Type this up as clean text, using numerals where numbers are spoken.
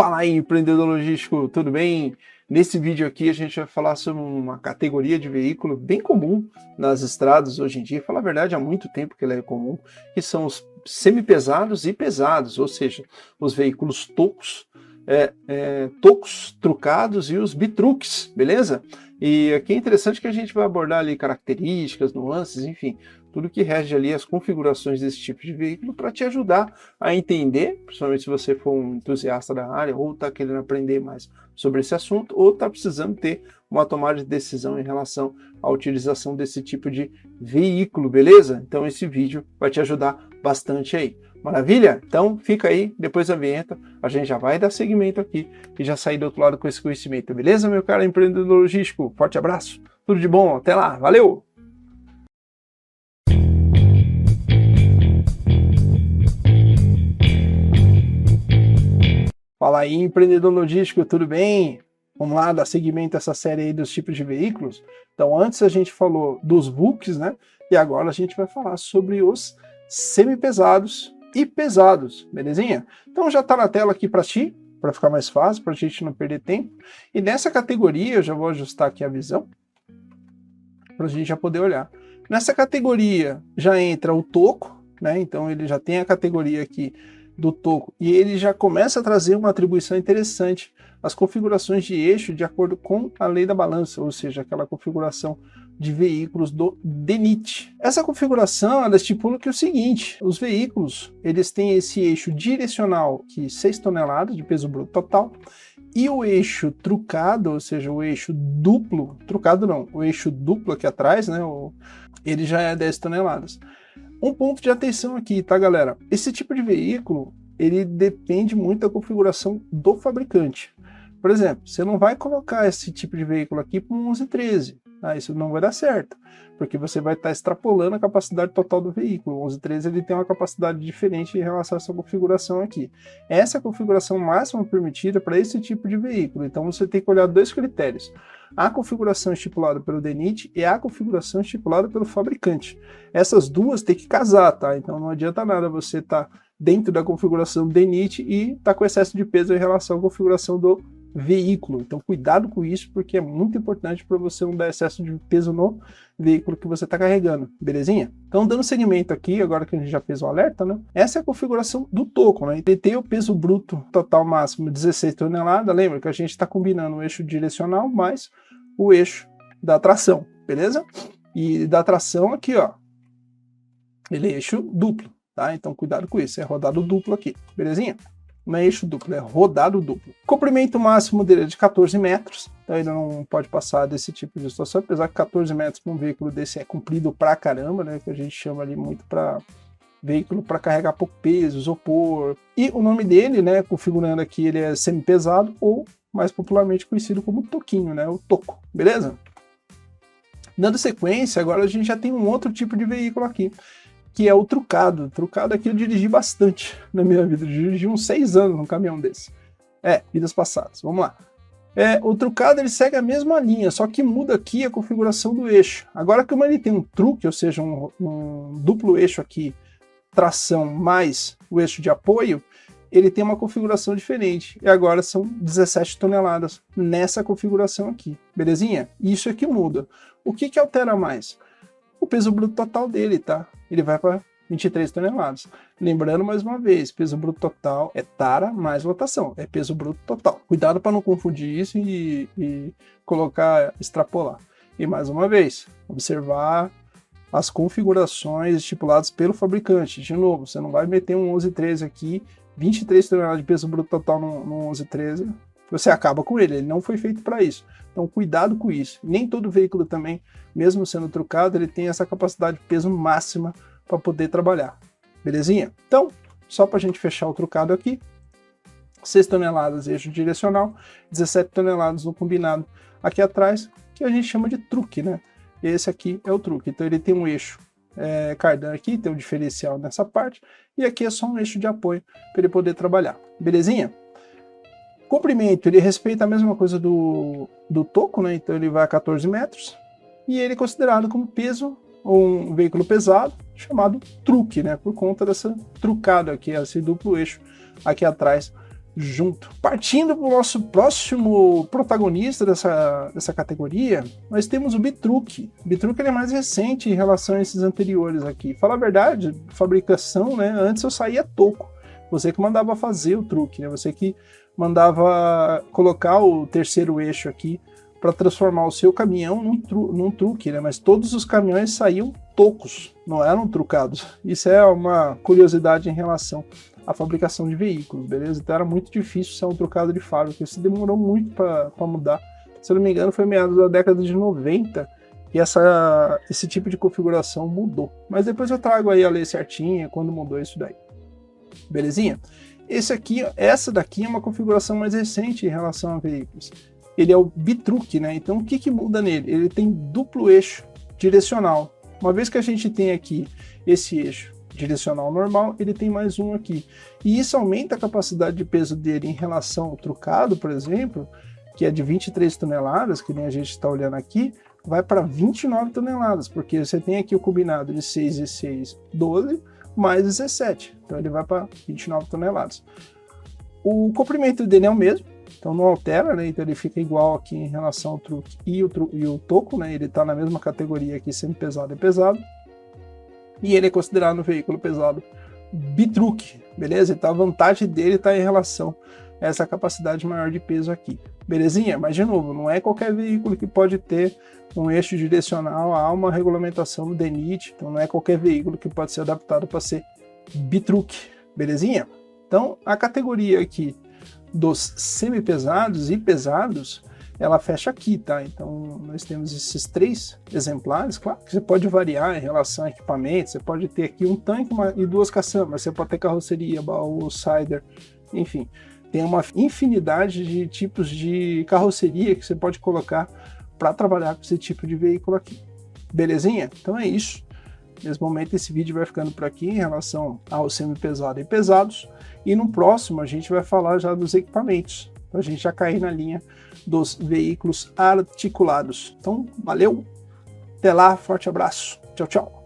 Fala aí, empreendedor logístico, tudo bem? Nesse vídeo aqui a gente vai falar sobre uma categoria de veículo bem comum nas estradas hoje em dia. Falar a verdade, há muito tempo que ele é comum, que são os semi-pesados e pesados, ou seja, os veículos tocos, tocos trucados e os bitruques, beleza? E aqui é interessante que a gente vai abordar ali características, nuances, enfim, tudo que rege ali as configurações desse tipo de veículo para te ajudar a entender, principalmente se você for um entusiasta da área ou está querendo aprender mais sobre esse assunto ou está precisando ter uma tomada de decisão em relação à utilização desse tipo de veículo, beleza? Então esse vídeo vai te ajudar bastante aí. Maravilha? Então fica aí, depois da vinheta, a gente já vai dar seguimento aqui e já sair do outro lado com esse conhecimento, beleza, meu cara empreendedor logístico? Forte abraço, tudo de bom, até lá, valeu! Fala aí, empreendedor logístico, tudo bem? Vamos lá dar seguimento a essa série aí dos tipos de veículos. Então antes a gente falou dos VUCs, né? E agora a gente vai falar sobre os semi-pesados e pesados, belezinha? Então já está na tela aqui para ti, para ficar mais fácil, para a gente não perder tempo. E nessa categoria, eu já vou ajustar aqui a visão, para a gente já poder olhar. Nessa categoria já entra o toco, né? Então ele já tem a categoria aqui do toco, e ele já começa a trazer uma atribuição interessante, as configurações de eixo de acordo com a lei da balança, ou seja, aquela configuração de veículos do DENIT. Essa configuração, ela estipula que é o seguinte, os veículos, eles têm esse eixo direcional, que 6 toneladas de peso bruto total, e o eixo trucado, ou seja, o eixo duplo, trucado não, o eixo duplo aqui atrás, né, ele já é 10 toneladas. Um ponto de atenção aqui, tá, galera? Esse tipo de veículo, ele depende muito da configuração do fabricante. Por exemplo, você não vai colocar esse tipo de veículo aqui para um 1113, tá? Isso não vai dar certo, porque você vai estar extrapolando a capacidade total do veículo. O 1113 ele tem uma capacidade diferente em relação a essa configuração aqui. Essa é a configuração máxima permitida para esse tipo de veículo, então você tem que olhar dois critérios. A configuração estipulada pelo DENIT e a configuração estipulada pelo fabricante. Essas duas tem que casar, tá? Então não adianta nada você estar dentro da configuração do DENIT e estar com excesso de peso em relação à configuração do veículo. Então cuidado com isso, porque é muito importante para você não dar excesso de peso no veículo que você está carregando, belezinha? Então dando seguimento aqui, agora que a gente já fez o alerta, né? Essa é a configuração do toco, né? Ele tem o peso bruto total máximo 16 toneladas, lembra que a gente está combinando o eixo direcional mais o eixo da tração, beleza? E da tração aqui, ó, ele é eixo duplo, tá? Então cuidado com isso, é rodado duplo aqui, belezinha? Não é eixo duplo, é rodado duplo. O comprimento máximo dele é de 14 metros, então ele não pode passar desse tipo de situação, apesar que 14 metros para um veículo desse é comprido pra caramba, né, que a gente chama ali muito para veículo para carregar pouco peso, isopor. E o nome dele, né, configurando aqui, ele é semi-pesado ou mais popularmente conhecido como toquinho, né, o toco, beleza? Dando sequência, agora a gente já tem um outro tipo de veículo aqui, que é o trucado. Trucado aqui eu dirigi bastante na minha vida, eu dirigi uns 6 anos num caminhão desse. Vidas passadas, vamos lá. O trucado ele segue a mesma linha, só que muda aqui a configuração do eixo. Agora como ele tem um truque, ou seja, um duplo eixo aqui, tração mais o eixo de apoio, ele tem uma configuração diferente. E agora são 17 toneladas nessa configuração aqui, belezinha? Isso aqui muda. O que que altera mais? O peso bruto total dele, tá? Ele vai para 23 toneladas. Lembrando mais uma vez, peso bruto total é tara mais lotação, é peso bruto total. Cuidado para não confundir isso e colocar, extrapolar. E mais uma vez, observar as configurações estipuladas pelo fabricante. De novo, você não vai meter um 1113 aqui, 23 toneladas de peso bruto total no 1113, você acaba com ele não foi feito para isso. Então cuidado com isso. Nem todo veículo também, mesmo sendo trucado, ele tem essa capacidade de peso máxima para poder trabalhar. Belezinha? Então, só para a gente fechar o trucado aqui, 6 toneladas eixo direcional, 17 toneladas no combinado aqui atrás, que a gente chama de truque, né? Esse aqui é o truque. Então ele tem um eixo cardan aqui, tem um diferencial nessa parte, e aqui é só um eixo de apoio para ele poder trabalhar. Belezinha? Comprimento, ele respeita a mesma coisa do toco, né? Então ele vai a 14 metros, e ele é considerado como peso, ou um veículo pesado, chamado truque, né? Por conta dessa trucada aqui, esse duplo eixo aqui atrás junto. Partindo para o nosso próximo protagonista dessa categoria, nós temos o Bitruc. O Bitruc ele é mais recente em relação a esses anteriores aqui. Fala a verdade, fabricação, né? Antes eu saía toco. Você que mandava fazer o truque, né? Você que mandava colocar o terceiro eixo aqui para transformar o seu caminhão num truque, né? Mas todos os caminhões saíam tocos, não eram trucados. Isso é uma curiosidade em relação à fabricação de veículos, beleza? Então era muito difícil ser um trucado de fábrica, isso demorou muito para mudar. Se eu não me engano, foi meados da década de 90 e esse tipo de configuração mudou. Mas depois eu trago aí a lei certinha, quando mudou isso daí. Belezinha? Essa daqui é uma configuração mais recente em relação a veículos. Ele é o Bitruc, né? Então o que muda nele? Ele tem duplo eixo direcional. Uma vez que a gente tem aqui esse eixo direcional normal, ele tem mais um aqui. E isso aumenta a capacidade de peso dele em relação ao trucado, por exemplo, que é de 23 toneladas, que nem a gente está olhando aqui, vai para 29 toneladas, porque você tem aqui o combinado de 6 e 6, 12, mais 17. Então ele vai para 29 toneladas. O comprimento dele é o mesmo, então não altera, né? Então ele fica igual aqui em relação ao truque e o toco, né? Ele está na mesma categoria aqui, semi-pesado e pesado. E ele é considerado um veículo pesado Bitruc, beleza? Então a vantagem dele está em relação a essa capacidade maior de peso aqui. Belezinha? Mas de novo, não é qualquer veículo que pode ter um eixo direcional, há uma regulamentação do DENIT, então não é qualquer veículo que pode ser adaptado para ser Bitruc, belezinha? Então a categoria aqui dos semi-pesados e pesados, ela fecha aqui, tá? Então nós temos esses 3 exemplares, claro que você pode variar em relação a equipamento, você pode ter aqui um tanque e 2 caçambas, você pode ter carroceria, baú, cider, enfim, tem uma infinidade de tipos de carroceria que você pode colocar para trabalhar com esse tipo de veículo aqui. Belezinha? Então é isso. Nesse momento esse vídeo vai ficando por aqui em relação ao semi-pesado e pesados, e no próximo a gente vai falar já dos equipamentos, para a gente já cair na linha dos veículos articulados. Então, valeu, até lá, forte abraço, tchau, tchau.